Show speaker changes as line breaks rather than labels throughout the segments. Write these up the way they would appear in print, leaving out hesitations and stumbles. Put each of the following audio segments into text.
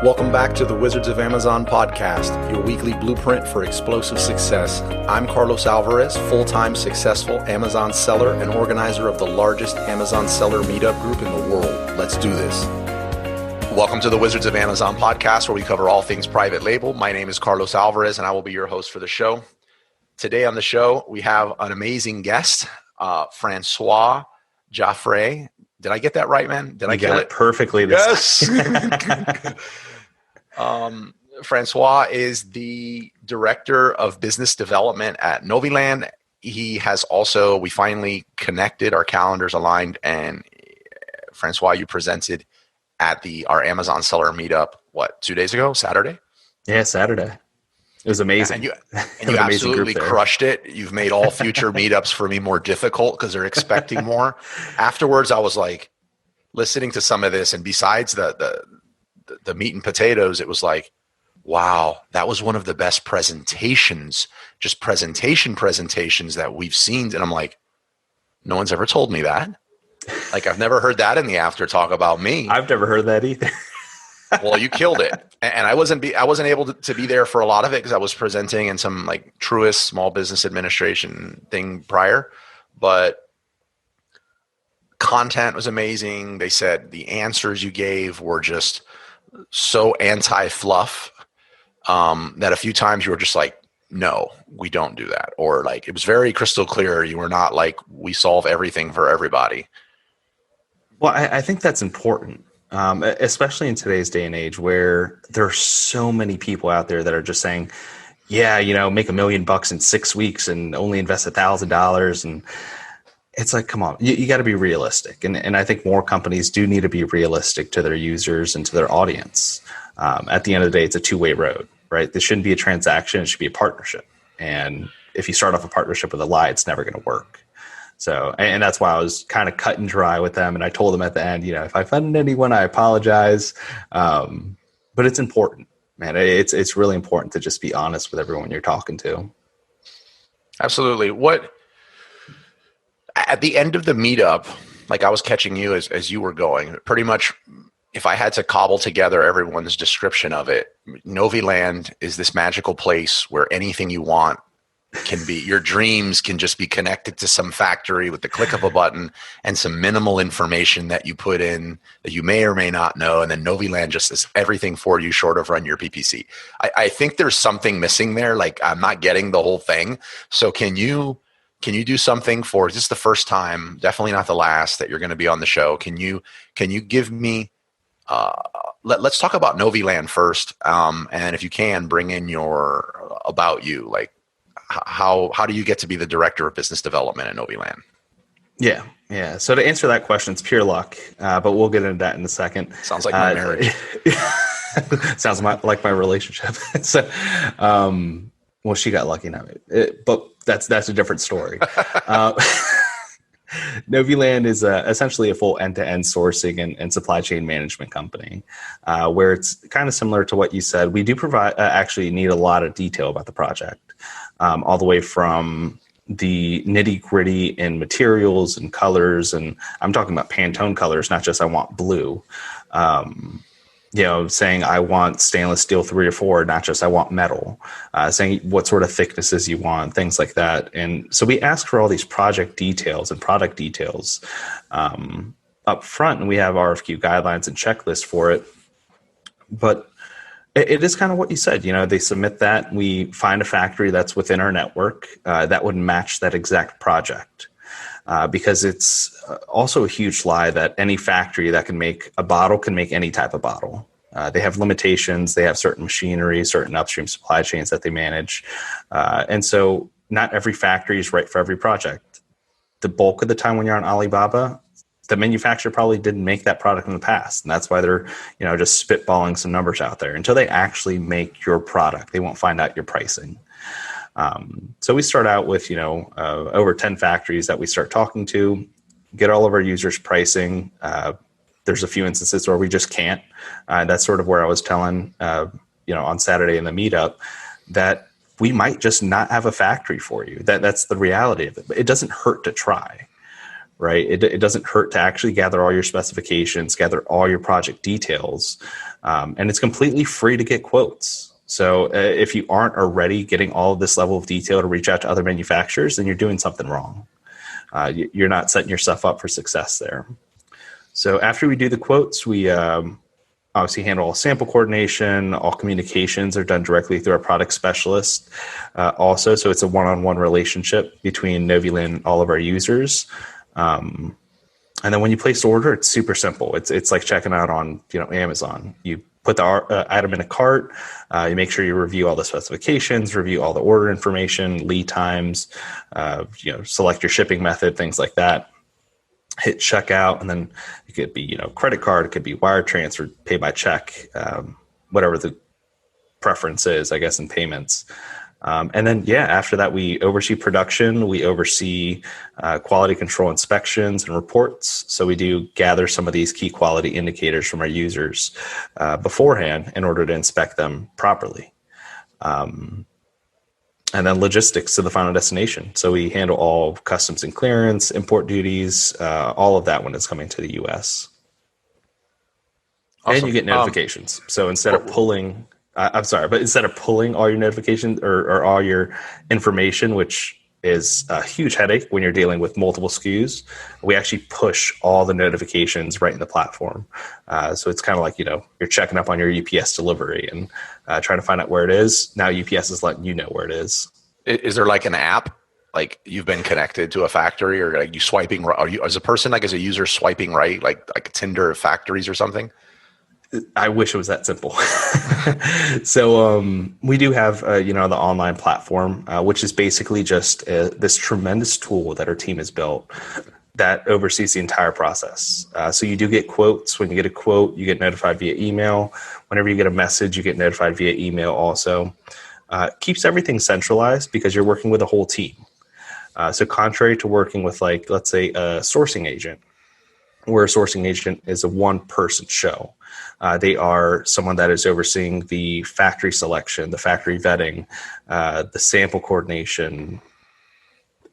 Welcome back to the Wizards of Amazon podcast, your weekly blueprint for explosive success. I'm Carlos Alvarez, full-time successful Amazon seller and organizer of the largest Amazon seller meetup group in the world. Let's do this. Welcome to the Wizards of Amazon podcast, where we cover all things private label. My name is Carlos Alvarez, and I will be your host for the show. Today on the show, we have an amazing guest, Francois Jaffre. Did I get that right, man? Did I get it
perfectly?
Yes. Francois is the director of business development at Noviland. He has also, we finally connected, our calendars aligned, and Francois, you presented at our Amazon seller meetup, 2 days ago, Saturday?
Yeah, Saturday. It was amazing.
And you absolutely crushed it. You've made all future meetups for me more difficult because they're expecting more. Afterwards, I was like listening to some of this, and besides the meat and potatoes, it was like, wow, that was one of the best presentations, just presentations that we've seen. And I'm like, no one's ever told me that. Like, I've never heard that in the after talk about me.
I've never heard that either.
Well, you killed it. And I wasn't able to be there for a lot of it because I was presenting in some like Truist small business administration thing prior, but content was amazing. They said the answers you gave were just so anti-fluff that a few times you were just like, no, we don't do that. Or like, it was very crystal clear. You were not like, we solve everything for everybody.
Well, I think that's important. Especially in today's day and age where there's so many people out there that are just saying, yeah, make $1 million in 6 weeks and only invest $1,000. And it's like, come on, you got to be realistic. And I think more companies do need to be realistic to their users and to their audience. At the end of the day, it's a two-way road, right? This shouldn't be a transaction. It should be a partnership. And if you start off a partnership with a lie, it's never going to work. So, and that's why I was kind of cut and dry with them. And I told them at the end, if I offended anyone, I apologize. But it's important, man. It's really important to just be honest with everyone you're talking to.
Absolutely. At the end of the meetup, like I was catching you as you were going, pretty much if I had to cobble together everyone's description of it, Noviland is this magical place where anything you want can be, your dreams can just be connected to some factory with the click of a button and some minimal information that you put in that you may or may not know. And then Noviland just is everything for you short of run your PPC. I think there's something missing there. Like, I'm not getting the whole thing. So can you do something for, this is the first time, definitely not the last, that you're going to be on the show. Can you give me, let's talk about Noviland first. And if you can, bring in your about you, like, how do you get to be the director of business development at Noviland?
Yeah. So to answer that question, it's pure luck, but we'll get into that in a second.
Sounds like my marriage.
Sounds like my relationship. So, well, she got lucky now, but that's a different story. Noviland is essentially a full end-to-end sourcing and supply chain management company, where it's kind of similar to what you said. We do provide actually need a lot of detail about the project. All the way from the nitty gritty in materials and colors. And I'm talking about Pantone colors, not just I want blue. Saying I want stainless steel 3 or 4, not just I want metal. Saying what sort of thicknesses you want, things like that. And so we ask for all these project details and product details up front, and we have RFQ guidelines and checklists for it. But it is kind of what you said. They submit that. We find a factory that's within our network that would match that exact project. Because it's also a huge lie that any factory that can make a bottle can make any type of bottle. They have limitations. They have certain machinery, certain upstream supply chains that they manage. And so not every factory is right for every project. The bulk of the time when you're on Alibaba, the manufacturer probably didn't make that product in the past. And that's why they're, just spitballing some numbers out there. Until they actually make your product, they won't find out your pricing. So we start out with, over 10 factories that we start talking to, get all of our users' pricing. There's a few instances where we just can't. That's sort of where I was telling, on Saturday in the meetup, that we might just not have a factory for you. That's the reality of it. But it doesn't hurt to try. right? It doesn't hurt to actually gather all your specifications, gather all your project details, and it's completely free to get quotes. So if you aren't already getting all of this level of detail to reach out to other manufacturers, then you're doing something wrong. You're not setting yourself up for success there. So after we do the quotes, we obviously handle all sample coordination. All communications are done directly through our product specialist also. So it's a one-on-one relationship between Noviland and all of our users. And then when you place the order, it's super simple. It's like checking out on Amazon. You put the item in a cart. You make sure you review all the specifications, review all the order information, lead times, select your shipping method, things like that. Hit checkout, and then it could be credit card, it could be wire transfer, pay by check, whatever the preference is, I guess, in payments. And then after that, we oversee production, we oversee quality control inspections and reports. So we do gather some of these key quality indicators from our users beforehand in order to inspect them properly. And then logistics to the final destination. So we handle all customs and clearance, import duties, all of that when it's coming to the U.S. Awesome. And you get notifications. So instead of pulling, instead of pulling all your notifications or all your information, which is a huge headache when you're dealing with multiple SKUs, we actually push all the notifications right in the platform. So it's kind of like, you're checking up on your UPS delivery and trying to find out where it is. Now UPS is letting you know where it is.
Is there like an app, like you've been connected to a factory, or like you swiping? Are you as a person, like as a user, swiping right, like Tinder factories or something?
I wish it was that simple. So we do have, the online platform, which is basically just this tremendous tool that our team has built that oversees the entire process. So you do get quotes. When you get a quote, you get notified via email. Whenever you get a message, you get notified via email also. Keeps everything centralized because you're working with a whole team. So contrary to working with, like, let's say a sourcing agent, where a sourcing agent is a one-person show. They are someone that is overseeing the factory selection, the factory vetting, the sample coordination,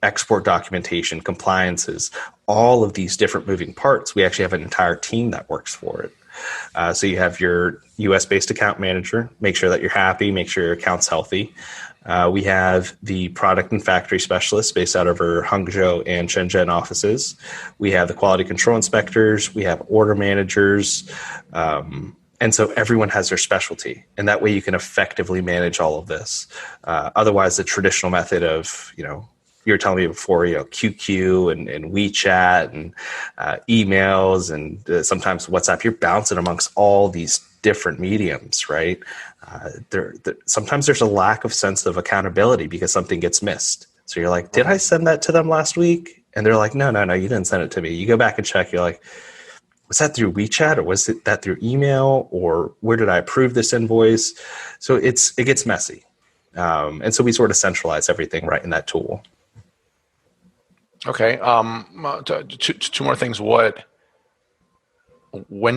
export documentation, compliances, all of these different moving parts. We actually have an entire team that works for it. So you have your US-based account manager, make sure that you're happy, make sure your account's healthy. We have the product and factory specialists based out of our Hangzhou and Shenzhen offices. We have the quality control inspectors. We have order managers. And so everyone has their specialty. And that way you can effectively manage all of this. Otherwise, the traditional method of, you were telling me before, QQ and WeChat and emails and sometimes WhatsApp, you're bouncing amongst all these different mediums, right? Sometimes there's a lack of sense of accountability because something gets missed. So you're like, did I send that to them last week? And they're like, no, you didn't send it to me. You go back and check. You're like, was that through WeChat or was it that through email, or where did I approve this invoice? So it gets messy. And so we sort of centralize everything right in that tool.
Okay. Two more things.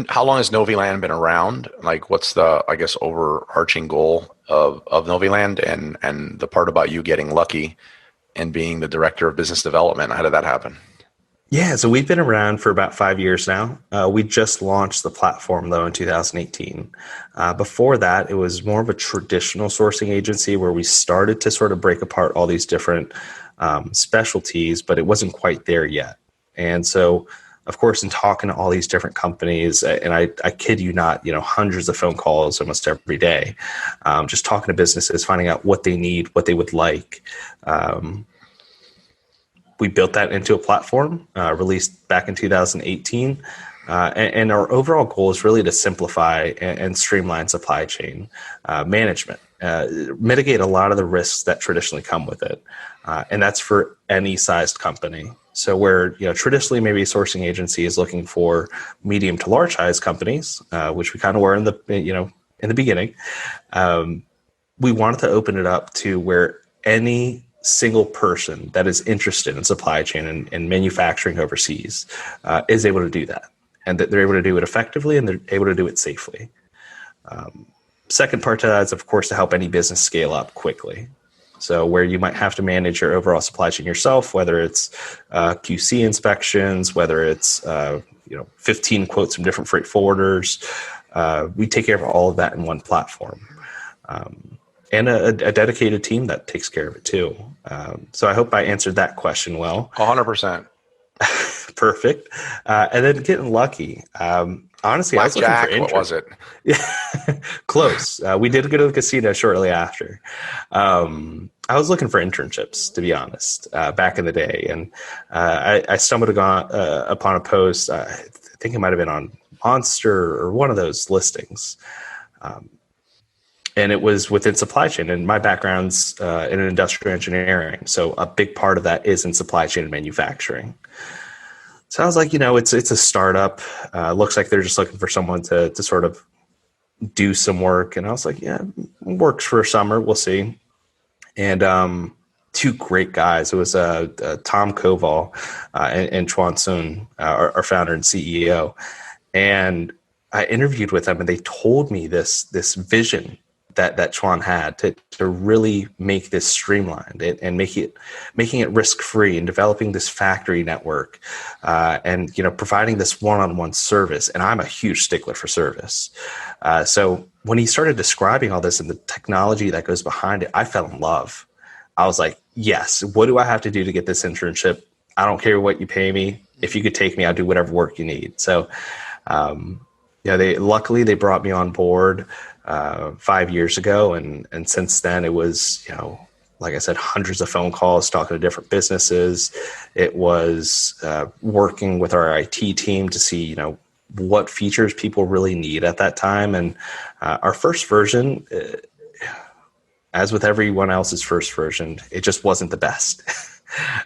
How long has Noviland been around? Like, what's the, I guess, overarching goal of Noviland, and the part about you getting lucky and being the director of business development? How did that happen?
Yeah, so we've been around for about 5 years now. We just launched the platform, though, in 2018. Before that, it was more of a traditional sourcing agency where we started to sort of break apart all these different specialties, but it wasn't quite there yet. And so, of course, in talking to all these different companies, and I kid you not, hundreds of phone calls almost every day, just talking to businesses, finding out what they need, what they would like. We built that into a platform, released back in 2018. And our overall goal is really to simplify and streamline supply chain management, mitigate a lot of the risks that traditionally come with it. And that's for any sized company. So where, traditionally maybe a sourcing agency is looking for medium to large size companies, which we kind of were in the beginning. We wanted to open it up to where any single person that is interested in supply chain and manufacturing overseas is able to do that, and that they're able to do it effectively and they're able to do it safely. Second part to that is, of course, to help any business scale up quickly. So where you might have to manage your overall supply chain yourself, whether it's QC inspections, whether it's 15 quotes from different freight forwarders, we take care of all of that in one platform, and a dedicated team that takes care of it too. So I hope I answered that question well.
100%.
Perfect. And then getting lucky. Honestly, I was looking for
what was it?
Yeah, close. We did go to the casino shortly after. I was looking for internships, to be honest, back in the day. And I stumbled upon a post. I think it might have been on Monster or one of those listings. And it was within supply chain. And my background's in industrial engineering. So a big part of that is in supply chain and manufacturing. So I was like, it's a startup. Looks like they're just looking for someone to sort of do some work. And I was like, yeah, works for a summer. We'll see. And two great guys. It was Tom Koval and Chuan Sun, our founder and CEO. And I interviewed with them, and they told me this vision that Chuan had to really make this streamlined and making it risk-free and developing this factory network, and providing this one-on-one service. And I'm a huge stickler for service. So when he started describing all this and the technology that goes behind it, I fell in love. I was like, yes, what do I have to do to get this internship? I don't care what you pay me. If you could take me, I'll do whatever work you need. So luckily they brought me on board 5 years ago. And since then it was, like I said, hundreds of phone calls talking to different businesses. It was working with our IT team to see, what features people really need at that time. And our first version, as with everyone else's first version, it just wasn't the best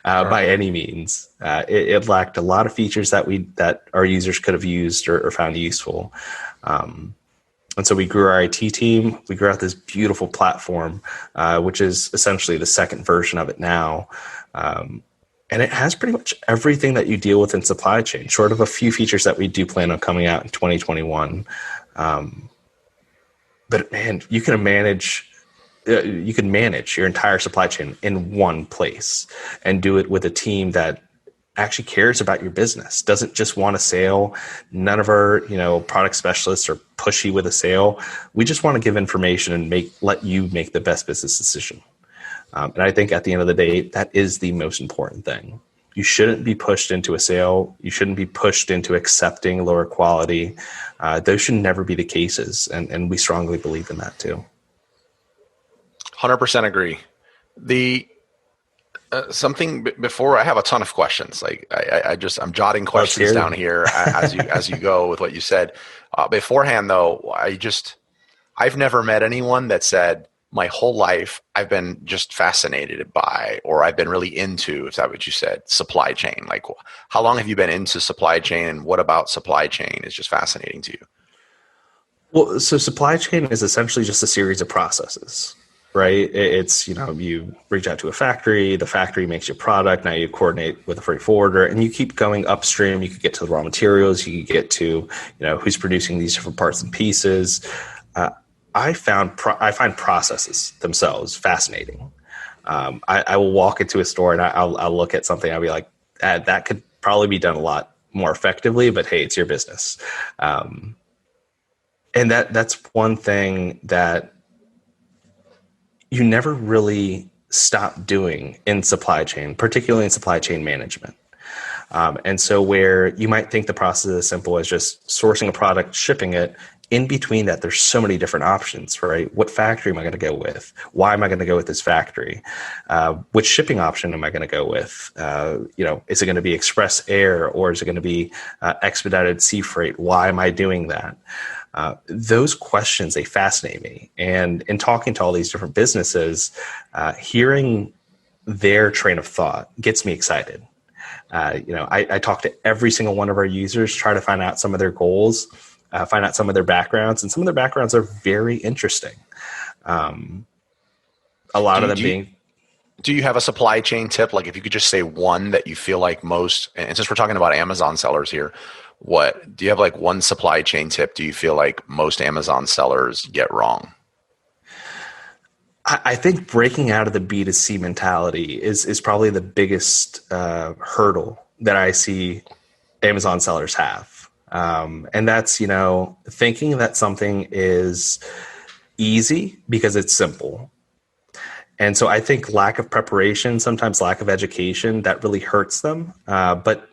by any means. It lacked a lot of features that our users could have used or found useful. And so we grew our IT team. We grew out this beautiful platform, which is essentially the second version of it now. And it has pretty much everything that you deal with in supply chain, short of a few features that we do plan on coming out in 2021. But man, you can manage your entire supply chain in one place and do it with a team that actually cares about your business, doesn't just want a sale. None of our, product specialists are pushy with a sale. We just want to give information and let you make the best business decision. And I think at the end of the day, that is the most important thing. You shouldn't be pushed into a sale. You shouldn't be pushed into accepting lower quality. Those should never be the cases. And we strongly believe in that too.
100% agree. Something before I have a ton of questions. Like I'm jotting questions down here as you go with what you said. Beforehand though, I've never met anyone that said my whole life I've been just fascinated by, or I've been really into, is that what you said, supply chain? Like, how long have you been into supply chain, and what about supply chain is just fascinating to you?
Well, so supply chain is essentially just a series of processes. Right? It's, you reach out to a factory, the factory makes your product. Now you coordinate with a freight forwarder, and you keep going upstream. You could get to the raw materials. You could get to, who's producing these different parts and pieces. I find processes themselves fascinating. I will walk into a store and I'll look at something. I'll be like, that could probably be done a lot more effectively, but hey, it's your business. And that's one thing that you never really stop doing in supply chain, particularly in supply chain management. And so where you might think the process is as simple as just sourcing a product, shipping it, in between that, there's so many different options, right? What factory am I going to go with? Why am I going to go with this factory? Which shipping option am I going to go with? Is it going to be express air, or is it going to be expedited sea freight? Why am I doing that? Those questions, they fascinate me. And in talking to all these different businesses, hearing their train of thought gets me excited. I talk to every single one of our users, try to find out some of their goals, find out some of their backgrounds, and some of their backgrounds are very interesting. A lot of them being...
Do you have a supply chain tip? Like if you could just say one that you feel like most, and since we're talking about Amazon sellers here, what do you have, like one supply chain tip do you feel like most Amazon sellers get wrong?
I think breaking out of the B2C mentality is probably the biggest hurdle that I see Amazon sellers have. And that's, thinking that something is easy because it's simple. And so I think lack of preparation, sometimes lack of education, that really hurts them. But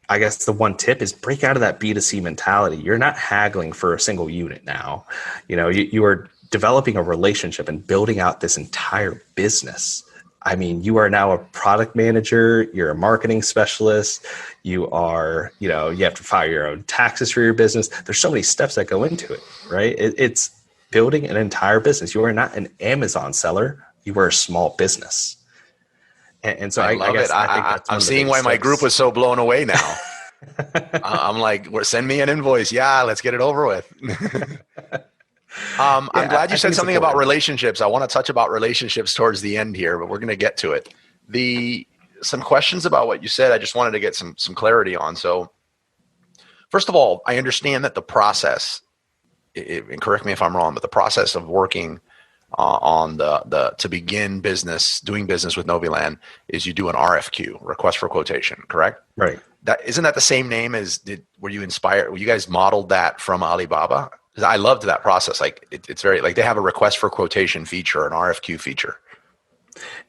I guess the one tip is break out of that B2C mentality. You're not haggling for a single unit now. You are developing a relationship and building out this entire business. I mean, you are now a product manager, you're a marketing specialist, you have to file your own taxes for your business. There's so many steps that go into it, right? It's building an entire business. You are not an Amazon seller, you are a small business. And so I
love
guess
it.
I'm
seeing why my group was so blown away now. I'm like, send me an invoice. Yeah, let's get it over with. I'm glad you said something about relationships. I want to touch about relationships towards the end here, but we're going to get to it. Some questions about what you said, I just wanted to get some clarity on. So first of all, I understand that the process, and correct me if I'm wrong, but the process of working on to begin doing business with Noviland is you do an RFQ, request for quotation, correct?
Right.
Isn't that the same name as were you guys modeled that from Alibaba? I loved that process. Like it's very like they have a request for quotation feature, an RFQ feature.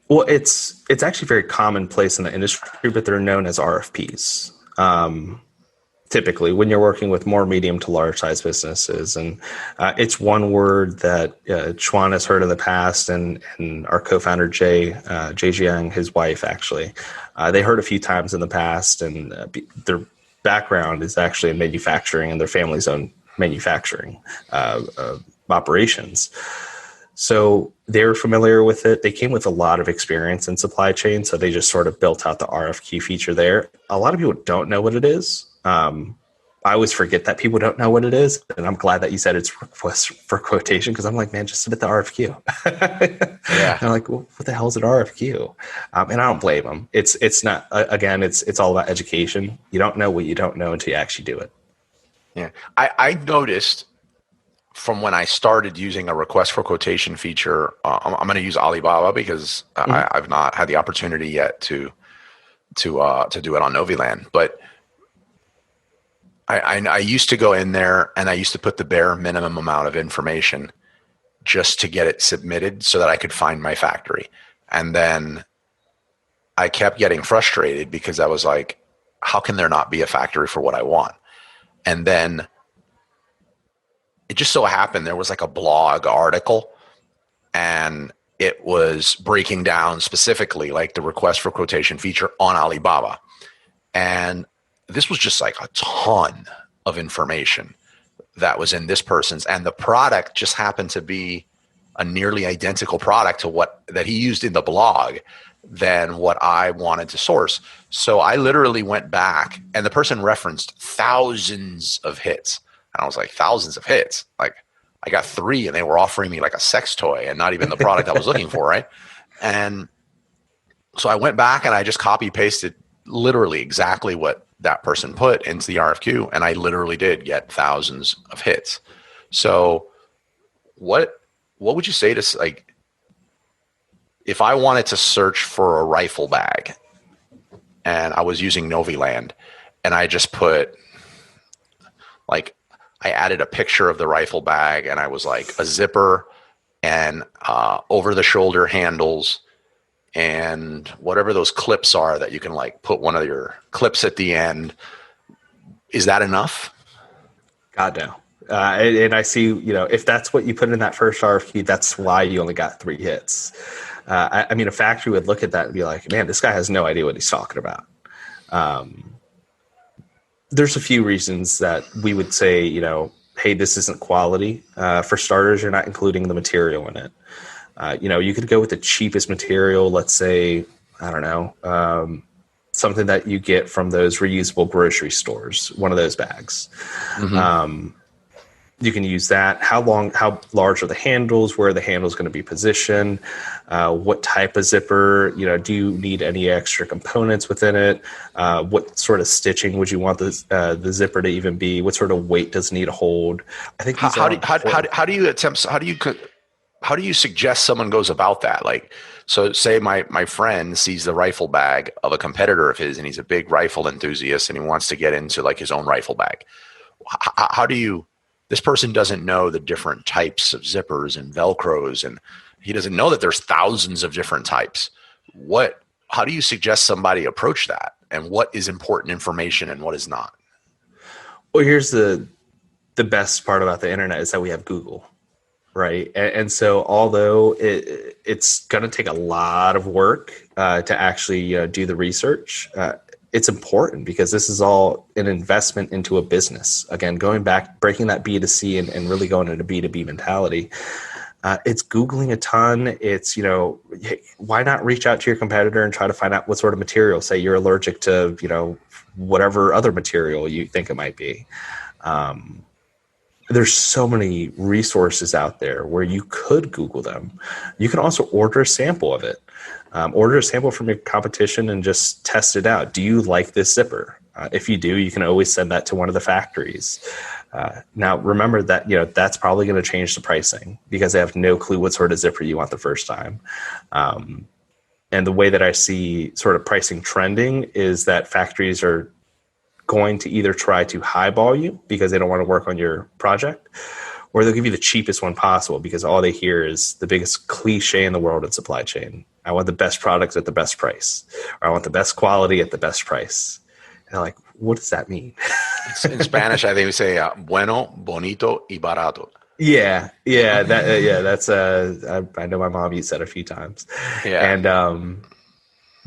Well, it's actually very commonplace in the industry, but they're known as RFPs. Typically, when you're working with more medium to large size businesses, and it's one word that Chuan has heard in the past, and our co-founder Jay Jiang, his wife, actually, they heard a few times in the past, and their background is actually in manufacturing, and their family's own manufacturing operations. So they're familiar with it. They came with a lot of experience in supply chain, so they just sort of built out the RFQ feature there. A lot of people don't know what it is. I always forget that people don't know what it is, and I'm glad that you said it's request for quotation, because I'm like, man, just submit the RFQ. Yeah. I'm like, well, what the hell is an RFQ? And I don't blame them. It's not. Again, it's all about education. You don't know what you don't know until you actually do it.
Yeah, I noticed from when I started using a request for quotation feature. I'm going to use Alibaba because I've not had the opportunity yet to do it on Noviland, but. I used to go in there and I used to put the bare minimum amount of information just to get it submitted so that I could find my factory. And then I kept getting frustrated because I was like, how can there not be a factory for what I want? And then it just so happened there was like a blog article and it was breaking down specifically like the request for quotation feature on Alibaba. And this was just like a ton of information that was in this person's, and the product just happened to be a nearly identical product to what that he used in the blog than what I wanted to source. So I literally went back, and the person referenced thousands of hits. And I was like, thousands of hits? Like I got 3 and they were offering me like a sex toy and not even the product I was looking for, right? And so I went back and I just copy pasted literally exactly what that person put into the RFQ, and I literally did get thousands of hits. So what would you say to, like, if I wanted to search for a rifle bag and I was using Noviland and I just put, like, I added a picture of the rifle bag and I was like a zipper and over the shoulder handles and whatever those clips are that you can like put one of your clips at the end. Is that enough?
God, no. And I see, if that's what you put in that first RFQ, that's why you only got 3 hits. I mean, a factory would look at that and be like, man, this guy has no idea what he's talking about. There's a few reasons that we would say, hey, this isn't quality. For starters, you're not including the material in it. You could go with the cheapest material, let's say, I don't know, something that you get from those reusable grocery stores, one of those bags. Mm-hmm. You can use that. How large are the handles? Where are the handles going to be positioned? What type of zipper? Do you need any extra components within it? What sort of stitching would you want the zipper to even be? What sort of weight does it need to hold? I think
how do you suggest someone goes about that? Like, so say my friend sees the rifle bag of a competitor of his, and he's a big rifle enthusiast, and he wants to get into like his own rifle bag. How do you? This person doesn't know the different types of zippers and Velcros, and he doesn't know that there's thousands of different types. How do you suggest somebody approach that? And what is important information and what is not?
Well, here's the best part about the internet is that we have Google, right? And so although it's going to take a lot of work to actually do the research, it's important because this is all an investment into a business. Again, going back, breaking that B2C and really going into B2B mentality. It's Googling a ton. It's, why not reach out to your competitor and try to find out what sort of material, say you're allergic to, whatever other material you think it might be. There's so many resources out there where you could Google them. You can also order a sample of it. Order a sample from your competition and just test it out. Do you like this zipper? If you do, you can always send that to one of the factories. Now, remember that that's probably going to change the pricing because they have no clue what sort of zipper you want the first time. And the way that I see sort of pricing trending is that factories are going to either try to highball you because they don't want to work on your project, or they'll give you the cheapest one possible because all they hear is the biggest cliche in the world in supply chain. I want the best products at the best price, or I want the best quality at the best price. And they're like, what does that mean?
In Spanish, I think we say bueno, bonito, y barato.
Yeah, that's I know my mom used that a few times.
Yeah.
And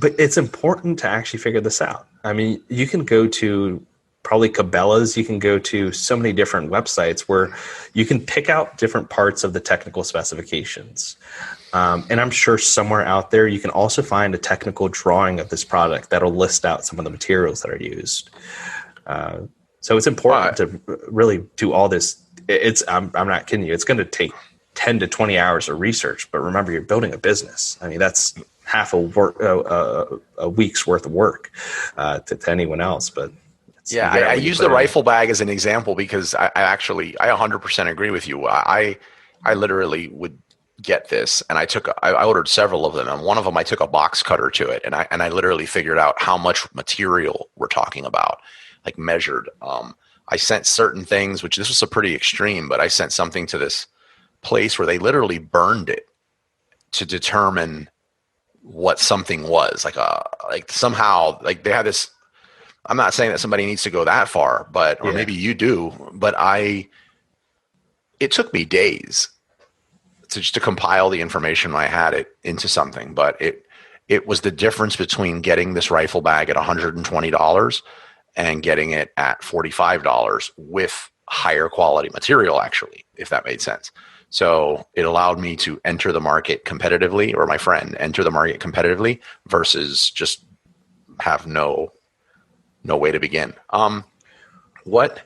but it's important to actually figure this out. I mean, you can go to probably Cabela's, you can go to so many different websites where you can pick out different parts of the technical specifications. And I'm sure somewhere out there you can also find a technical drawing of this product that'll list out some of the materials that are used. So it's important to really do all this. I'm not kidding you. It's going to take 10 to 20 hours of research, but remember, you're building a business. I mean, that's half a week's worth of work to anyone else. But
yeah, I use the rifle bag as an example because I 100% agree with you. I literally would get this, and I ordered several of them, and one of them I took a box cutter to it, and I literally figured out how much material we're talking about, like measured. I sent certain things, which this was a pretty extreme, but I sent something to this place where they literally burned it to determine what something was. Like somehow, like they had this. I'm not saying that somebody needs to go that far, or maybe you do, but it took me days to compile the information when I had it into something. But it was the difference between getting this rifle bag at $120 and getting it at $45 with higher quality material, actually, if that made sense. So it allowed me to enter the market competitively, or my friend enter the market competitively, versus just have no way to begin. What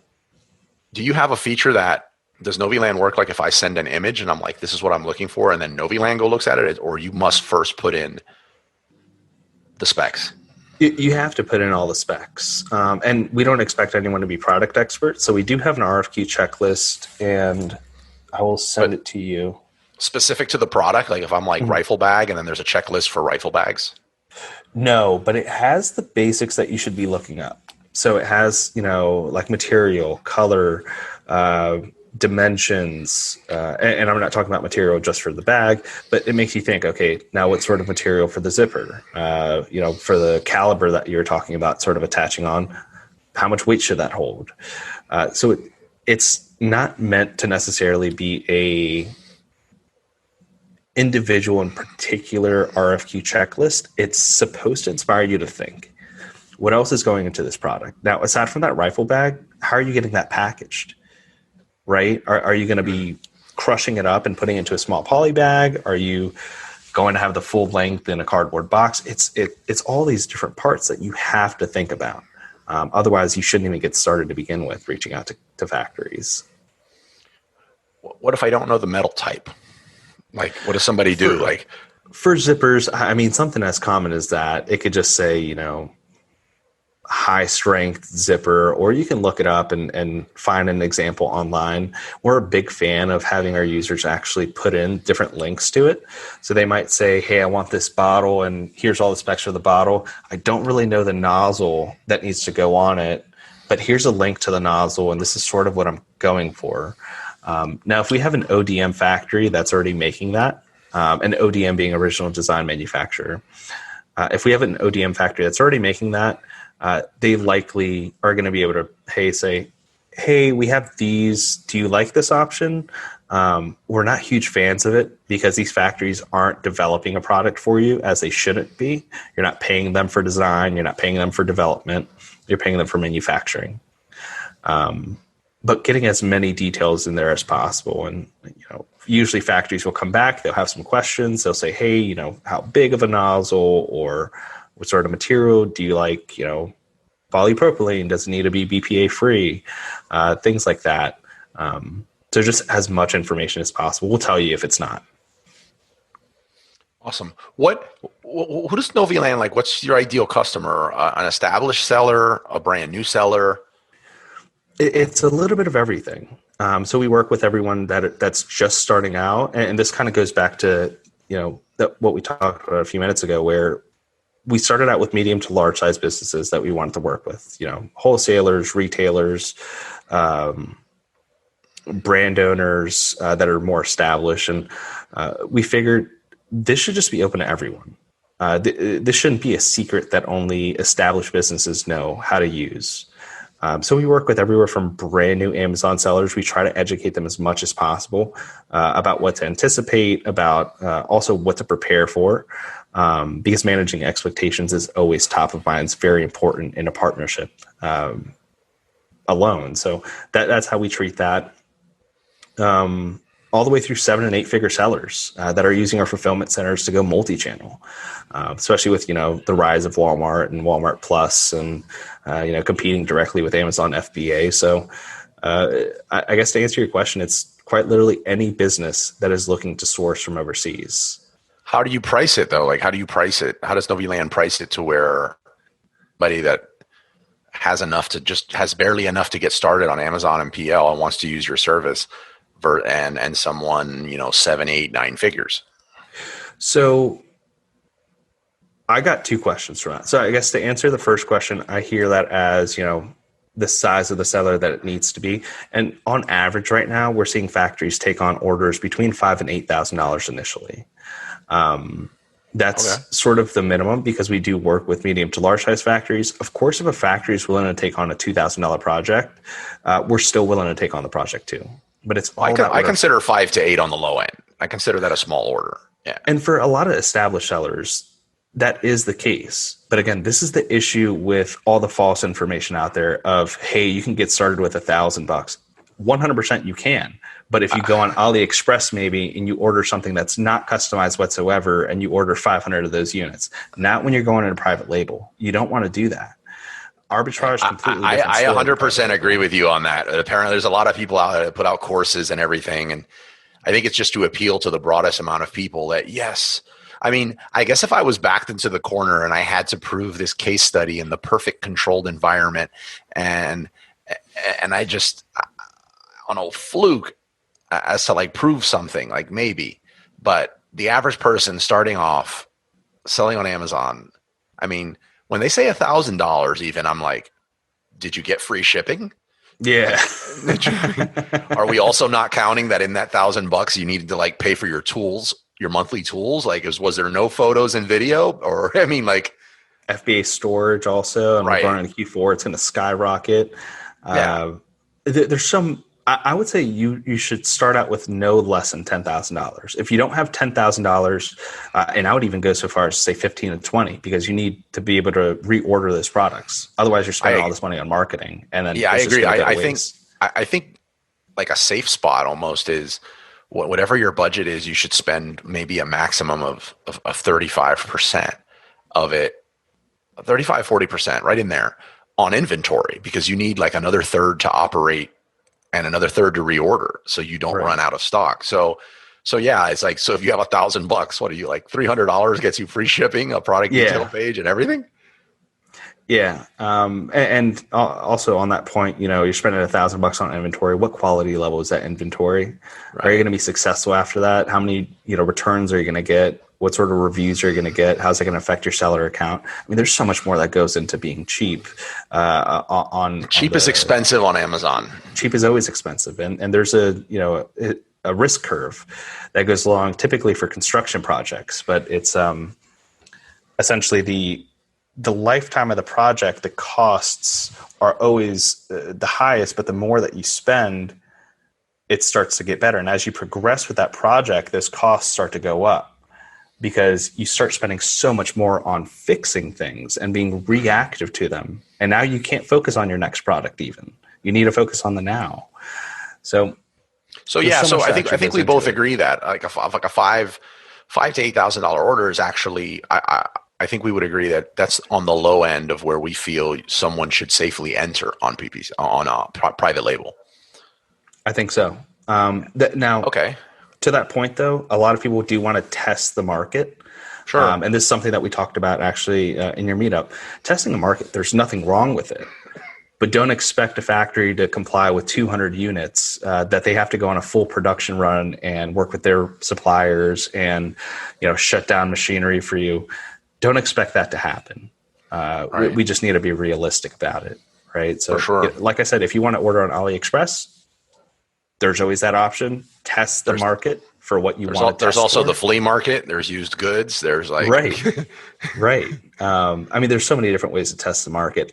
do you have a feature that does Noviland work? Like if I send an image and I'm like, this is what I'm looking for, and then Noviland looks at it, or you must first put in the specs?
You have to put in all the specs. And we don't expect anyone to be product experts. So we do have an RFQ checklist, and I will send it to you.
Specific to the product? Like if I'm like rifle bag and then there's a checklist for rifle bags?
No, but it has the basics that you should be looking up. So it has, like material, color, dimensions, and I'm not talking about material just for the bag, but it makes you think, okay, now what sort of material for the zipper? For the caliber that you're talking about sort of attaching on, how much weight should that hold? So it's not meant to necessarily be a individual and particular RFQ checklist. It's supposed to inspire you to think, what else is going into this product? Now, aside from that rifle bag, how are you getting that packaged? Right? Are you going to be crushing it up and putting it into a small poly bag? Are you going to have the full length in a cardboard box? It's all these different parts that you have to think about. Otherwise, you shouldn't even get started to begin with reaching out to factories.
What if I don't know the metal type? Like, what does somebody do?
For zippers, I mean, something as common as that, it could just say, high strength zipper, or you can look it up and find an example online. We're a big fan of having our users actually put in different links to it. So they might say, hey, I want this bottle and here's all the specs of the bottle. I don't really know the nozzle that needs to go on it, but here's a link to the nozzle and this is sort of what I'm going for. Now, if we have an ODM factory that's already making that, an ODM being original design manufacturer, if we have an ODM factory that's already making that, they likely are going to be able to say, hey, we have these. Do you like this option? We're not huge fans of it because these factories aren't developing a product for you as they shouldn't be. You're not paying them for design. You're not paying them for development. You're paying them for manufacturing. But getting as many details in there as possible. And, usually factories will come back. They'll have some questions. They'll say, hey, how big of a nozzle or what sort of material do you like? Polypropylene, does it need to be BPA free? Things like that. So just as much information as possible. We'll tell you if it's not.
Awesome. Who does Noviland like? What's your ideal customer? An established seller, a brand new seller?
It's a little bit of everything. So we work with everyone that's just starting out. And this kind of goes back to, what we talked about a few minutes ago, where we started out with medium to large size businesses that we wanted to work with, wholesalers, retailers, brand owners that are more established. And we figured this should just be open to everyone. This shouldn't be a secret that only established businesses know how to use. So we work with everywhere from brand new Amazon sellers. We try to educate them as much as possible about what to anticipate, about also what to prepare for, because managing expectations is always top of mind. It's very important in a partnership alone. So that's how we treat that. All the way through 7 and 8 figure sellers that are using our fulfillment centers to go multi-channel, especially with, the rise of Walmart and Walmart Plus and, competing directly with Amazon FBA. So I guess to answer your question, it's quite literally any business that is looking to source from overseas.
How do you price it though? Like, how do you price it? How does Noviland price it to where somebody that has barely enough to get started on Amazon and PL and wants to use your service and someone, 7, 8, 9 figures?
So I got 2 questions from that. So I guess to answer the first question, I hear that as, the size of the seller that it needs to be. And on average right now, we're seeing factories take on orders between $5,000 and $8,000 initially. That's sort of the minimum because we do work with medium to large size factories. Of course, if a factory is willing to take on a $2,000 project, we're still willing to take on the project too. But it's all
I consider 5 to 8 on the low end. I consider that a small order. Yeah.
And for a lot of established sellers, that is the case. But again, this is the issue with all the false information out there of, hey, you can get started with $1,000. 100% you can. But if you go on AliExpress maybe and you order something that's not customized whatsoever and you order 500 of those units, not when you're going in a private label. You don't want to do that. Arbitrage completely different.
I 100% agree with you on that. Apparently, there's a lot of people out there that put out courses and everything. And I think it's just to appeal to the broadest amount of people that, yes. I mean, I guess if I was backed into the corner and I had to prove this case study in the perfect controlled environment and I just, on a fluke as to like prove something, like maybe, but the average person starting off selling on Amazon, I mean, when they say $1,000 even, I'm like, did you get free shipping?
Yeah.
Are we also not counting that in that $1,000 you needed to like pay for your tools, your monthly tools? Like, was there no photos and video? Or, I mean, like
FBA storage also, and
right.
We're going to Q4, it's going to skyrocket. There's some, I would say you should start out with no less than $10,000. If you don't have $10,000, and I would even go so far as to say 15 and 20, because you need to be able to reorder those products. Otherwise, you're spending all this money on marketing. And then
I agree. I think like a safe spot almost is whatever your budget is, you should spend maybe a maximum of 35% of it, 35, 40%, right in there on inventory, because you need like another third to operate and another third to reorder, so you don't run out of stock. So yeah, it's like, so if you have $1,000, what are you like? $300 gets you free shipping, a product detail page, and everything.
Yeah. And also on that point, you're spending $1,000 on inventory. What quality level is that inventory? Are you
Right.
going to be successful after that? How many, returns are you going to get? What sort of reviews are you going to get? How's it going to affect your seller account? I mean, there's so much more that goes into being cheap.
Cheap is expensive on Amazon.
Cheap is always expensive, and there's a risk curve that goes along typically for construction projects, but it's essentially the lifetime of the project, the costs are always the highest, but the more that you spend, it starts to get better. And as you progress with that project, those costs start to go up because you start spending so much more on fixing things and being reactive to them. And now you can't focus on your next product even. You need to focus on the now. So
yeah, so I think we both agree that like a $5,000 to $8,000 order is actually I think we would agree that that's on the low end of where we feel someone should safely enter on PPC on a private label.
I think so. Now,
okay.
To that point, though, a lot of people do want to test the market.
Sure.
And this is something that we talked about actually in your meetup. Testing the market, there's nothing wrong with it. But don't expect a factory to comply with 200 units that they have to go on a full production run and work with their suppliers and shut down machinery for you. Don't expect that to happen. Right. We just need to be realistic about it, right? So,
for sure.
Like I said, if you want to order on AliExpress, there's always that option. Test the market for what you want to test.
There's also the flea market. There's used goods. There's like
right. I mean, there's so many different ways to test the market.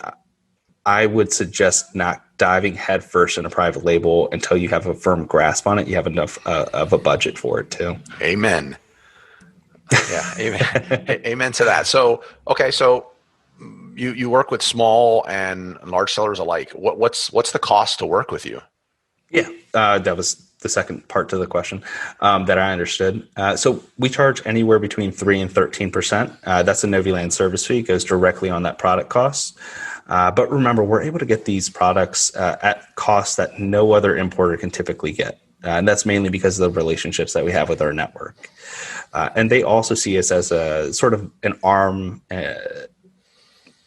I would suggest not diving headfirst in a private label until you have a firm grasp on it. You have enough of a budget for it too.
Amen. Yeah, amen. Amen to that. So, okay, so you work with small and large sellers alike. What's the cost to work with you?
Yeah, that was the second part to the question that I understood. So we charge anywhere between 3 and 13%. That's a Noviland service fee. It goes directly on that product cost. But remember, we're able to get these products at costs that no other importer can typically get. And that's mainly because of the relationships that we have with our network. And they also see us as a sort of an arm,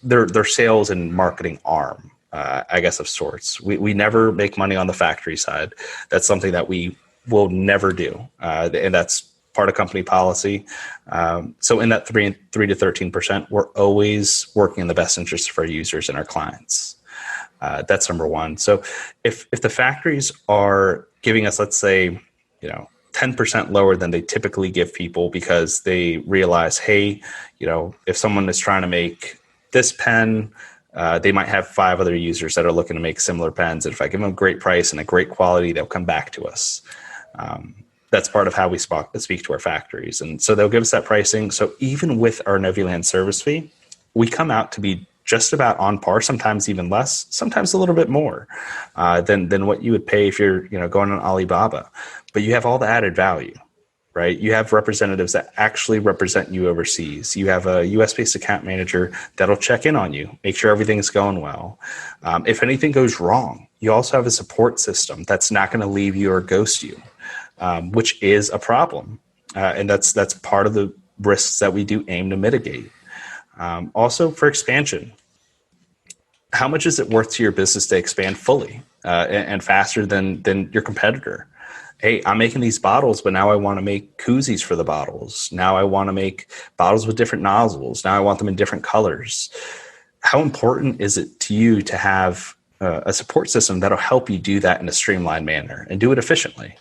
their sales and marketing arm, I guess, of sorts. We never make money on the factory side. That's something that we will never do. And that's part of company policy. So in that 3 to 13%, we're always working in the best interest of our users and our clients. That's number one. So if the factories are giving us, let's say, 10% lower than they typically give people because they realize, hey, if someone is trying to make this pen, they might have 5 other users that are looking to make similar pens. And if I give them a great price and a great quality, they'll come back to us. That's part of how we speak to our factories. And so they'll give us that pricing. So even with our Noviland service fee, we come out to be just about on par, sometimes even less, sometimes a little bit more than what you would pay if you're going on Alibaba. But you have all the added value, right? You have representatives that actually represent you overseas. You have a US-based account manager that'll check in on you, make sure everything's going well. If anything goes wrong, you also have a support system that's not going to leave you or ghost you, which is a problem. And that's part of the risks that we do aim to mitigate. Also for expansion, how much is it worth to your business to expand fully and faster than your competitor? Hey, I'm making these bottles, but now I want to make koozies for the bottles. Now I want to make bottles with different nozzles. Now I want them in different colors. How important is it to you to have a support system that'll help you do that in a streamlined manner and do it efficiently?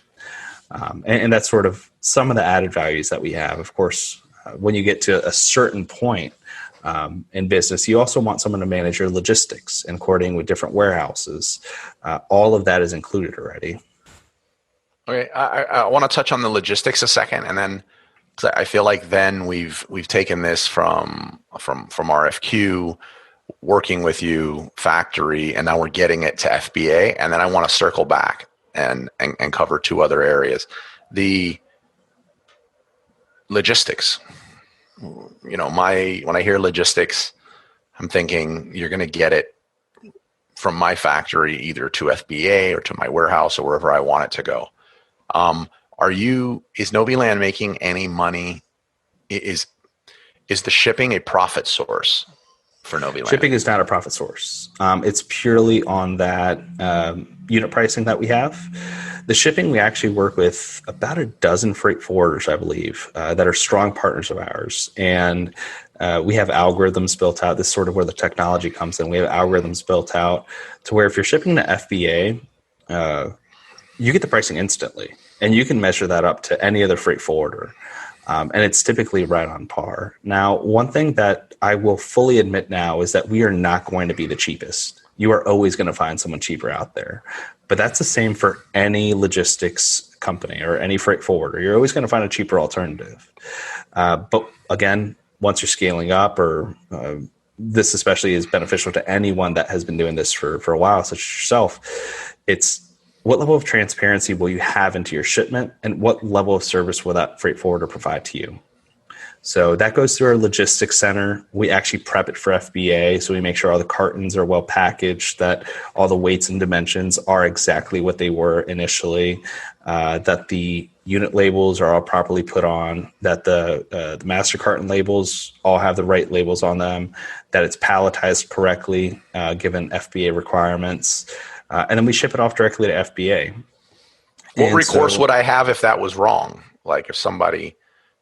And that's sort of some of the added values that we have. Of course, when you get to a certain point in business, you also want someone to manage your logistics and coordinating with different warehouses. All of that is included already.
Okay, I want to touch on the logistics a second, and then I feel like then we've taken this from RFQ, working with you, factory, and now we're getting it to FBA, and then I want to circle back and cover 2 other areas. The logistics. When I hear logistics, I'm thinking you're going to get it from my factory either to FBA or to my warehouse or wherever I want it to go. Is Noviland making any money? Is the shipping a profit source for Noviland?
Shipping is not a profit source. It's purely on that unit pricing that we have. The shipping, we actually work with about a dozen freight forwarders, I believe, that are strong partners of ours. And we have algorithms built out. This is sort of where the technology comes in. We have algorithms built out to where if you're shipping to FBA, you get the pricing instantly. And you can measure that up to any other freight forwarder. And it's typically right on par. Now, one thing that I will fully admit now is that we are not going to be the cheapest. You are always going to find someone cheaper out there. But that's the same for any logistics company or any freight forwarder. You're always going to find a cheaper alternative. But again, once you're scaling up, or this especially is beneficial to anyone that has been doing this for a while, such as yourself, it's what level of transparency will you have into your shipment, and what level of service will that freight forwarder provide to you? So that goes through our logistics center. We actually prep it for FBA. So we make sure all the cartons are well packaged, that all the weights and dimensions are exactly what they were initially, that the unit labels are all properly put on, that the master carton labels all have the right labels on them, that it's palletized correctly, given FBA requirements. And then we ship it off directly to FBA.
What recourse would I have if that was wrong? Like if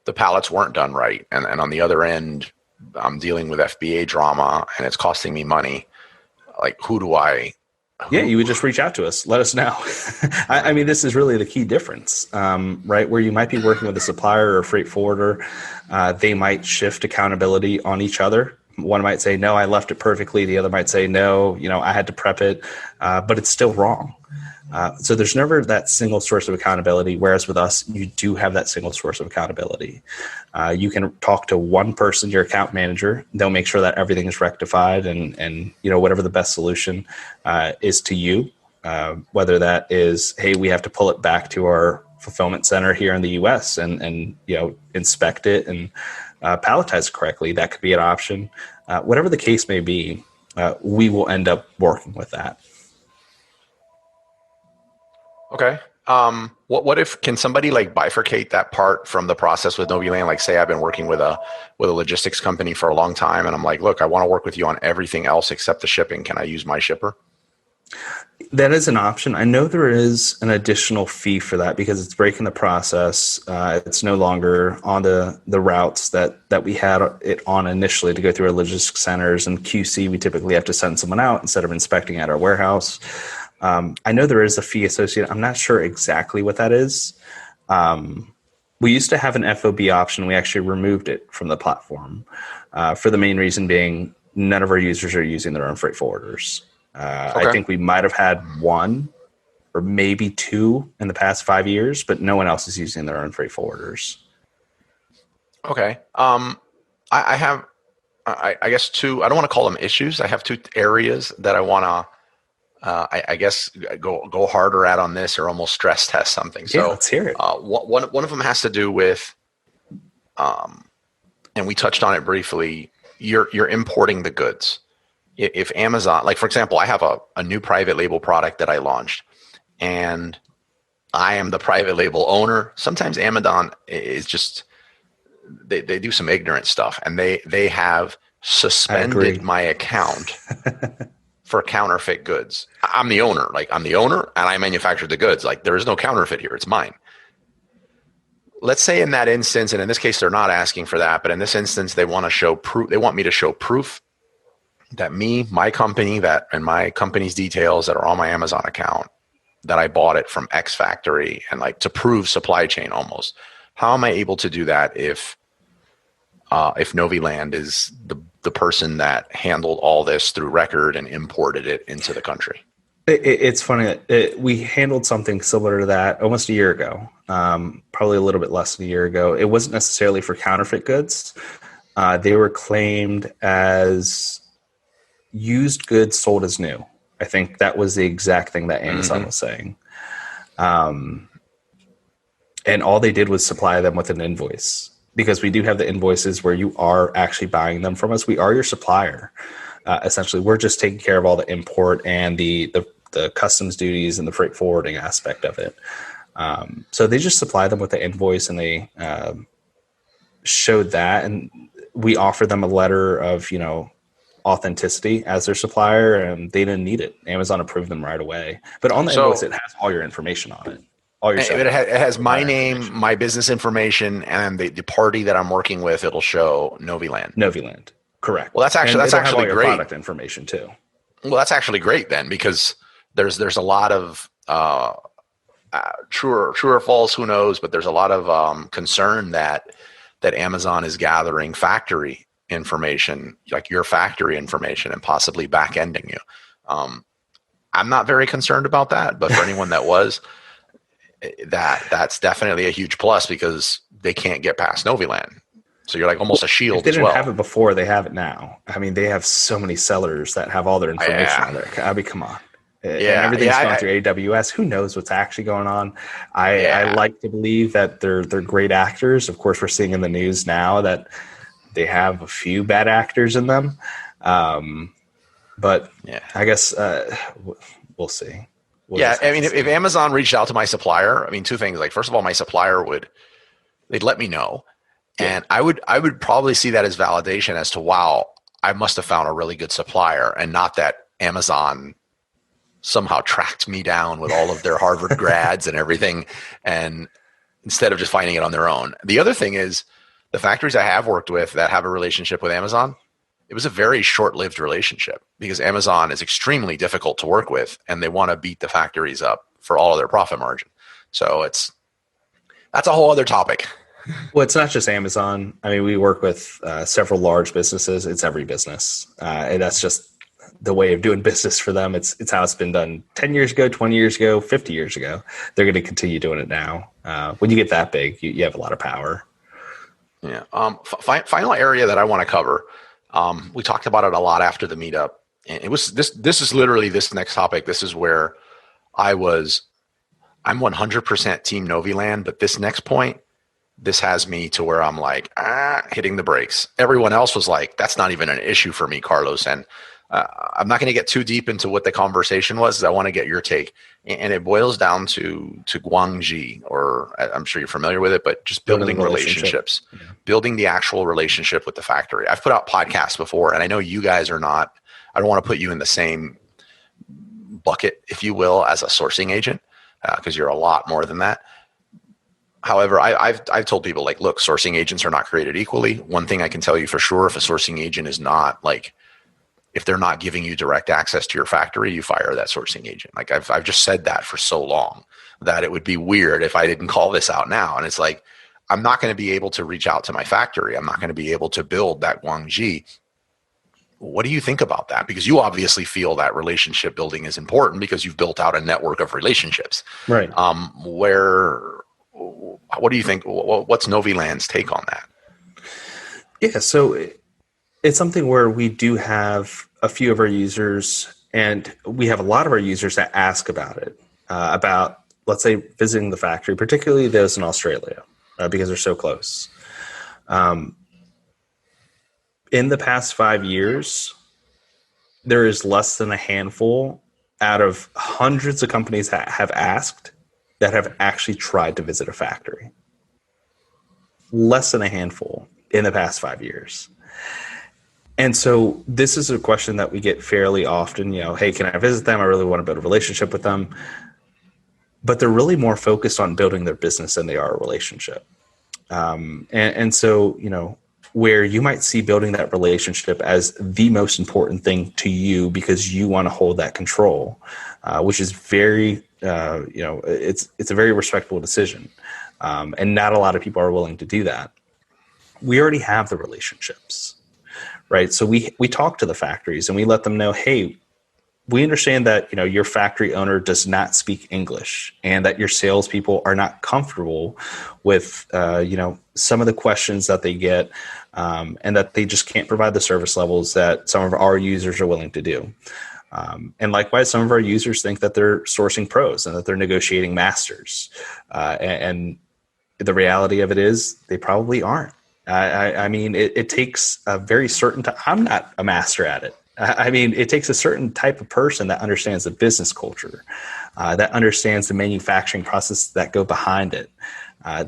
the pallets weren't done right, and on the other end, I'm dealing with FBA drama and it's costing me money. Like
Yeah, you would just reach out to us. Let us know. I mean, this is really the key difference, right? Where you might be working with a supplier or a freight forwarder, they might shift accountability on each other. One might say, no, I left it perfectly. The other might say, no, I had to prep it, but it's still wrong. So there's never that single source of accountability, whereas with us, you do have that single source of accountability. You can talk to one person, your account manager. They'll make sure that everything is rectified and whatever the best solution is to you, whether that is, hey, we have to pull it back to our fulfillment center here in the U.S. and inspect it and palletize it correctly. That could be an option. Whatever the case may be, we will end up working with that.
Okay. Can somebody like bifurcate that part from the process with Noviland? Like say I've been working with a logistics company for a long time and I'm like, look, I want to work with you on everything else except the shipping. Can I use my shipper?
That is an option. I know there is an additional fee for that because it's breaking the process. It's no longer on the routes that we had it on initially to go through our logistics centers and QC. We typically have to send someone out instead of inspecting at our warehouse. I know there is a fee associated. I'm not sure exactly what that is. We used to have an FOB option. We actually removed it from the platform for the main reason being none of our users are using their own freight forwarders. Okay. I think we might have had one or maybe two in the past 5 years, but no one else is using their own freight forwarders.
Okay. I have, I guess I don't want to call them issues. I have two areas that I want to, I guess go harder at on this or almost stress test something.
Yeah, let's hear it.
One of them has to do with, and we touched on it briefly. You're importing the goods. If Amazon, like for example, I have a new private label product that I launched, and I am the private label owner. Sometimes Amazon is just they do some ignorant stuff, and they have suspended my account. For counterfeit goods. I'm the owner, and I manufactured the goods. Like there is no counterfeit here. It's mine. Let's say in that instance, and in this case, they're not asking for that, but in this instance, they want to show proof. They want me to show proof that my company, and my company's details that are on my Amazon account, that I bought it from X factory, and like to prove supply chain almost. How am I able to do that if Noviland is the person that handled all this through record and imported it into the country?
It's funny. We handled something similar to that almost a year ago, probably a little bit less than a year ago. It wasn't necessarily for counterfeit goods. They were claimed as used goods sold as new. I think that was the exact thing that Amazon was saying. And all they did was supply them with an invoice. Because we do have the invoices where you are actually buying them from us. We are your supplier. Essentially, we're just taking care of all the import and the customs duties and the freight forwarding aspect of it. So they just supply them with the invoice, and they showed that. And we offer them a letter of, authenticity as their supplier, and they didn't need it. Amazon approved them right away. But on the invoice, it has all your information on it. All your
it has my name, my business information, and the party that I'm working with. It'll show Noviland.
Noviland, correct.
Well, that's actually
your
great.
Product information too.
Well, that's actually great then, because there's a lot of true or false, who knows? But there's a lot of concern that Amazon is gathering factory information, like your factory information, and possibly back-ending you. I'm not very concerned about that, but for anyone that was, that's definitely a huge plus, because they can't get past Noviland. So you're like almost a shield as well.
If they didn't have it before, they have it now. I mean, they have so many sellers that have all their information on there. I mean, come on. And everything's going through AWS. Who knows what's actually going on? I like to believe that they're great actors. Of course, we're seeing in the news now that they have a few bad actors in them. But I guess we'll see.
I mean, if Amazon reached out to my supplier, I mean, two things. Like, first of all, my supplier they'd let me know. And I would probably see that as validation as to, wow, I must have found a really good supplier, and not that Amazon somehow tracked me down with all of their Harvard grads and everything, and instead of just finding it on their own. The other thing is, the factories I have worked with that have a relationship with Amazon, it was a very short-lived relationship, because Amazon is extremely difficult to work with, and they want to beat the factories up for all of their profit margin. So that's a whole other topic.
Well, it's not just Amazon. I mean, we work with several large businesses. It's every business. And that's just the way of doing business for them. It's how it's been done 10 years ago, 20 years ago, 50 years ago. They're going to continue doing it now. When you get that big, you have a lot of power.
Yeah. Final area that I want to cover. We talked about it a lot after the meetup. And it was this is literally this next topic. This is where I'm 100% team Noviland, but this next point, this has me to where I'm like, hitting the brakes. Everyone else was like, that's not even an issue for me, Carlos. And I'm not going to get too deep into what the conversation was, because I want to get your take. And it boils down to Guangxi, or I'm sure you're familiar with it, but just building relationships, building the actual relationship with the factory. I've put out podcasts before, and I know you guys are not, I don't want to put you in the same bucket, if you will, as a sourcing agent, because you're a lot more than that. However, I've told people, like, look, sourcing agents are not created equally. One thing I can tell you for sure, if a sourcing agent is not, like, if they're not giving you direct access to your factory, you fire that sourcing agent. Like, I've just said that for so long that it would be weird if I didn't call this out now. And it's like, I'm not going to be able to reach out to my factory. I'm not going to be able to build that Guangxi. What do you think about that? Because you obviously feel that relationship building is important, because you've built out a network of relationships.
Right.
What do you think? What's Noviland's take on that?
Yeah, so it's something where we do have a few of our users, and we have a lot of our users that ask about it, about, let's say, visiting the factory, particularly those in Australia, because they're so close. In the past 5 years, there is less than a handful out of hundreds of companies that have asked that have actually tried to visit a factory. Less than a handful in the past 5 years. And so this is a question that we get fairly often, hey, can I visit them? I really want to build a relationship with them. But they're really more focused on building their business than they are a relationship. And so, where you might see building that relationship as the most important thing to you, because you want to hold that control, which is very, it's a very respectable decision. And not a lot of people are willing to do that. We already have the relationships, right? So we talk to the factories and we let them know, hey, we understand that, your factory owner does not speak English, and that your salespeople are not comfortable with, some of the questions that they get, and that they just can't provide the service levels that some of our users are willing to do. And likewise, some of our users think that they're sourcing pros and that they're negotiating masters. And the reality of it is they probably aren't. I mean, it takes a very certain time. I'm not a master at it. I mean, it takes a certain type of person that understands the business culture, that understands the manufacturing process that go behind it,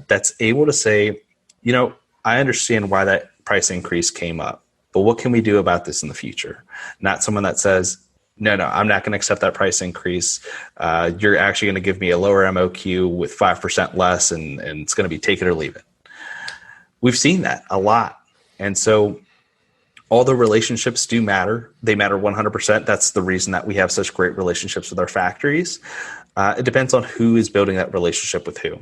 that's able to say, I understand why that price increase came up. but what can we do about this in the future? Not someone that says, no, I'm not going to accept that price increase. You're actually going to give me a lower MOQ with 5% less, and it's going to be take it or leave it. We've seen that a lot. And so all the relationships do matter. They matter 100%. That's the reason that we have such great relationships with our factories. It depends on who is building that relationship with who.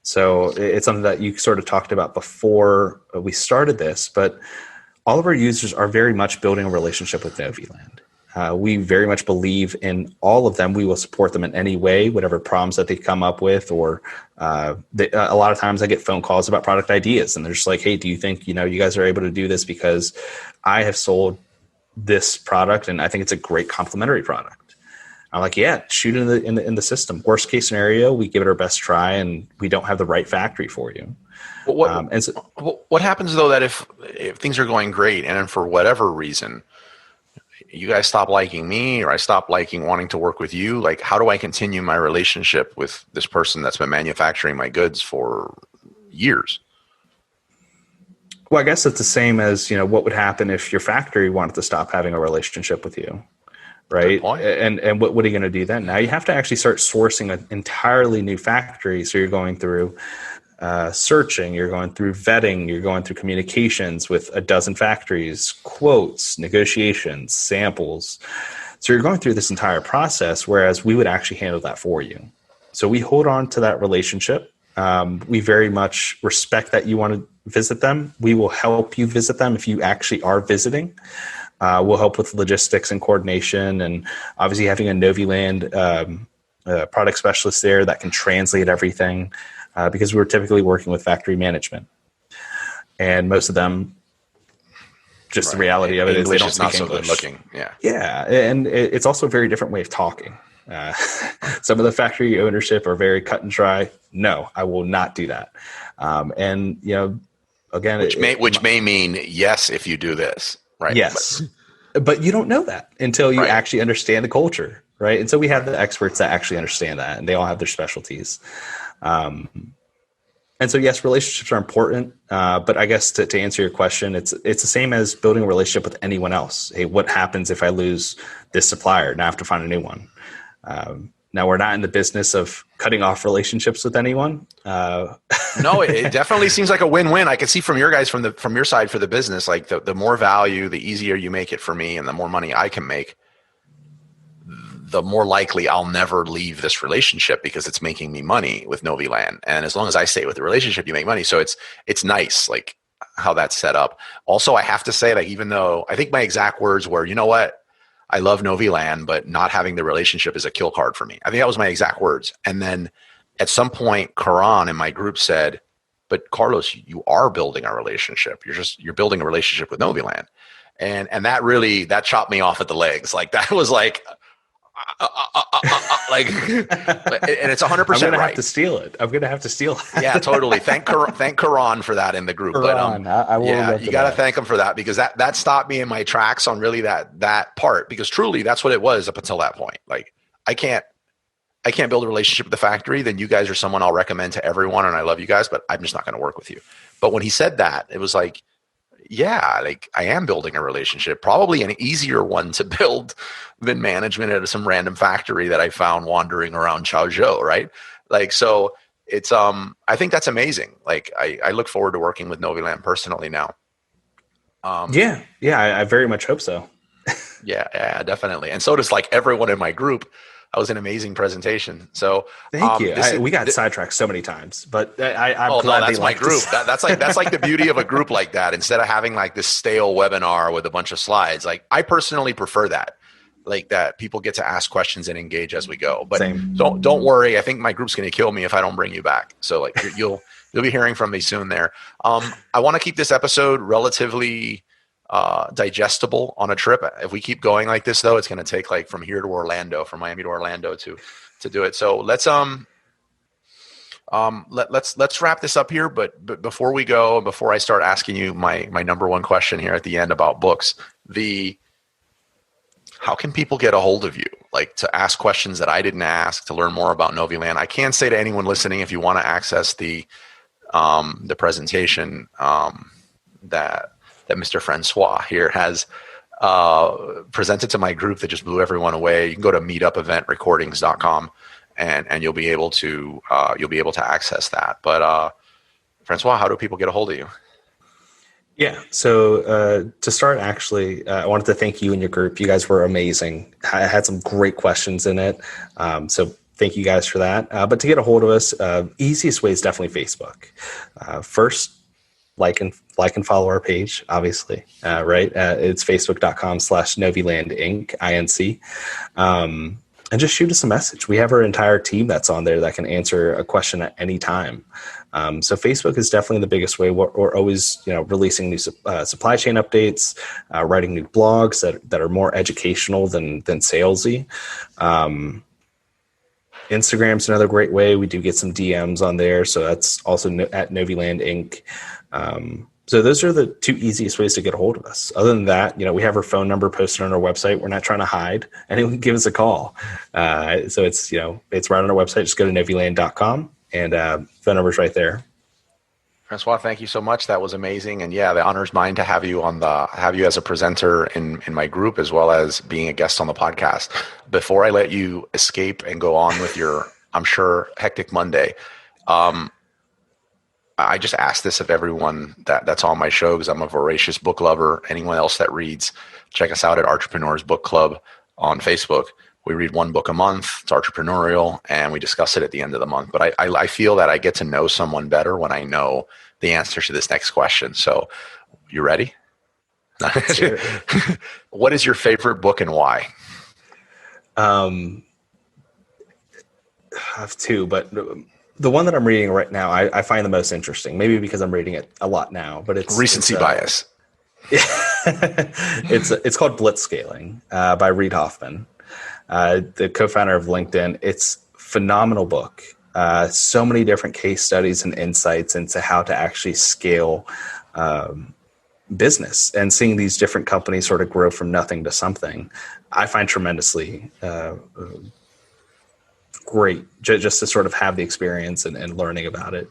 So it's something that you sort of talked about before we started this, but all of our users are very much building a relationship with Noviland. We very much believe in all of them. We will support them in any way, whatever problems that they come up with, or a lot of times I get phone calls about product ideas, and they're just like, hey, do you think, you guys are able to do this because I have sold this product and I think it's a great complementary product. I'm like, yeah, shoot it in the system. Worst case scenario, we give it our best try and we don't have the right factory for you.
What happens though that if things are going great and for whatever reason you guys stop liking me or I stop wanting to work with you, like how do I continue my relationship with this person that's been manufacturing my goods for years?
Well, I guess it's the same as, what would happen if your factory wanted to stop having a relationship with you, right? And what are you going to do then? Now you have to actually start sourcing an entirely new factory. So you're going through searching, you're going through vetting, you're going through communications with a dozen factories, quotes, negotiations, samples. So you're going through this entire process, whereas we would actually handle that for you. So we hold on to that relationship. We very much respect that you want to visit them. We will help you visit them if you actually are visiting. We'll help with logistics and coordination, and obviously having a Noviland product specialist there that can translate everything. Because we're typically working with factory management, and most of them, just the reality of it
English
is they don't speak
English. So good looking.
Yeah, and it's also a very different way of talking. Some of the factory ownership are very cut and dry. No, I will not do that. And again,
which may mean yes if you do this, right?
Yes, but you don't know that until you actually understand the culture, right? And so we have the experts that actually understand that, and they all have their specialties. And so, yes, relationships are important. But I guess to answer your question, it's the same as building a relationship with anyone else. Hey, what happens if I lose this supplier? Now I have to find a new one. Now we're not in the business of cutting off relationships with anyone.
No, it definitely seems like a win-win. I can see from your guys, from your side for the business, like the more value, the easier you make it for me and the more money I can make, the more likely I'll never leave this relationship because it's making me money with Noviland. And as long as I stay with the relationship, you make money. So it's nice, like how that's set up. Also, I have to say, like, even though I think my exact words were, you know what, I love Noviland, but not having the relationship is a kill card for me. I think that was my exact words. And then at some point, Karan in my group said, but Carlos, you are building a relationship. You're building a relationship with Noviland. And that chopped me off at the legs. Like that was like, and it's 100%
I'm gonna
right.
have to steal it. I'm gonna have to steal it.
Yeah, totally. Thank Karan for that in the group.
Karan, I will.
Yeah, you got to thank him for that, because that stopped me in my tracks on really that part, because truly that's what it was up until that point. Like I can't build a relationship with the factory. Then you guys are someone I'll recommend to everyone, and I love you guys, but I'm just not going to work with you. But when he said that, it was like, yeah, like I am building a relationship, probably an easier one to build than management at some random factory that I found wandering around Chaozhou, right? Like, so it's, I think that's amazing. Like I look forward to working with Noviland personally now.
I very much hope so.
yeah, definitely. And so does like everyone in my group. That was an amazing presentation. So
thank you. We got sidetracked so many times, but I'm glad
that's my group. That's like the beauty of a group like that. Instead of having like this stale webinar with a bunch of slides, like I personally prefer that, like that people get to ask questions and engage as we go. But don't worry. I think my group's going to kill me if I don't bring you back. So like you'll be hearing from me soon there. I want to keep this episode relatively digestible on a trip. If we keep going like this, though, it's going to take like from here to Orlando, from Miami to Orlando to do it. So let's wrap this up here. But before we go, before I start asking you my number one question here at the end about books, how can people get a hold of you, like to ask questions that I didn't ask, to learn more about Noviland? I can say to anyone listening, if you want to access the presentation that that Mr. Francois here has presented to my group that just blew everyone away. You can go to meetupeventrecordings.com and you'll be able to access that. But Francois, how do people get a hold of you?
Yeah. So to start, actually, I wanted to thank you and your group. You guys were amazing. I had some great questions in it. So thank you guys for that. But to get a hold of us, easiest way is definitely Facebook. First, like and follow our page, obviously, right? It's facebook.com/Noviland Inc. INC. And just shoot us a message. We have our entire team that's on there that can answer a question at any time. So Facebook is definitely the biggest way. We're always, releasing new supply chain updates, writing new blogs that are more educational than salesy. Instagram's another great way. We do get some DMs on there, so that's also at Noviland Inc. So those are the two easiest ways to get a hold of us. Other than that, we have our phone number posted on our website. We're not trying to hide. Anyone can give us a call. So it's, it's right on our website. Just go to noviland.com and phone number's right there.
Francois, thank you so much. That was amazing. And yeah, the honor's mine to have you as a presenter in my group, as well as being a guest on the podcast. Before I let you escape and go on with your, I'm sure, hectic Monday, I just ask this of everyone that's on my show, because I'm a voracious book lover. Anyone else that reads, check us out at Entrepreneurs Book Club on Facebook. We read one book a month. It's entrepreneurial, and we discuss it at the end of the month. But I feel that I get to know someone better when I know the answer to this next question. So you ready? What is your favorite book and why?
I have two, but the one that I'm reading right now, I find the most interesting, maybe because I'm reading it a lot now, but it's
recency bias.
It's called Blitzscaling by Reid Hoffman, the co-founder of LinkedIn. It's a phenomenal book. So many different case studies and insights into how to actually scale business, and seeing these different companies sort of grow from nothing to something, I find tremendously great, just to sort of have the experience and learning about it.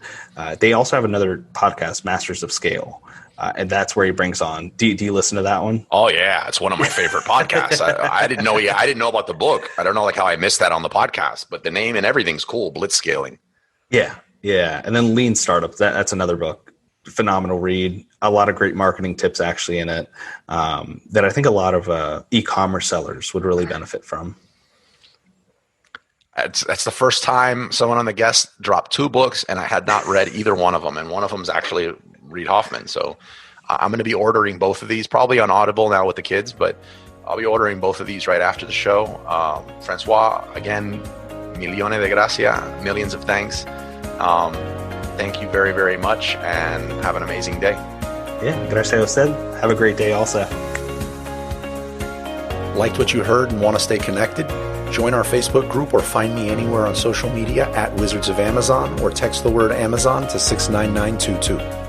They also have another podcast, Masters of Scale, and that's where he brings on. Do you listen to that one?
Oh yeah, it's one of my favorite podcasts. I didn't know. Yeah, I didn't know about the book. I don't know how I missed that on the podcast, but the name and everything's cool. Blitzscaling.
Yeah, and then Lean Startup. That's another book. Phenomenal read. A lot of great marketing tips actually in it that I think a lot of e-commerce sellers would really benefit from.
That's the first time someone on the guest dropped two books, and I had not read either one of them. And one of them is actually Reid Hoffman. So I'm going to be ordering both of these, probably on Audible now with the kids, but I'll be ordering both of these right after the show. Francois, again, milione de gracia, millions of thanks. Thank you very, very much, and have an amazing day.
Yeah, gracias a usted. Have a great day also.
Liked what you heard and want to stay connected? Join our Facebook group or find me anywhere on social media at Wizards of Amazon, or text the word Amazon to 69922.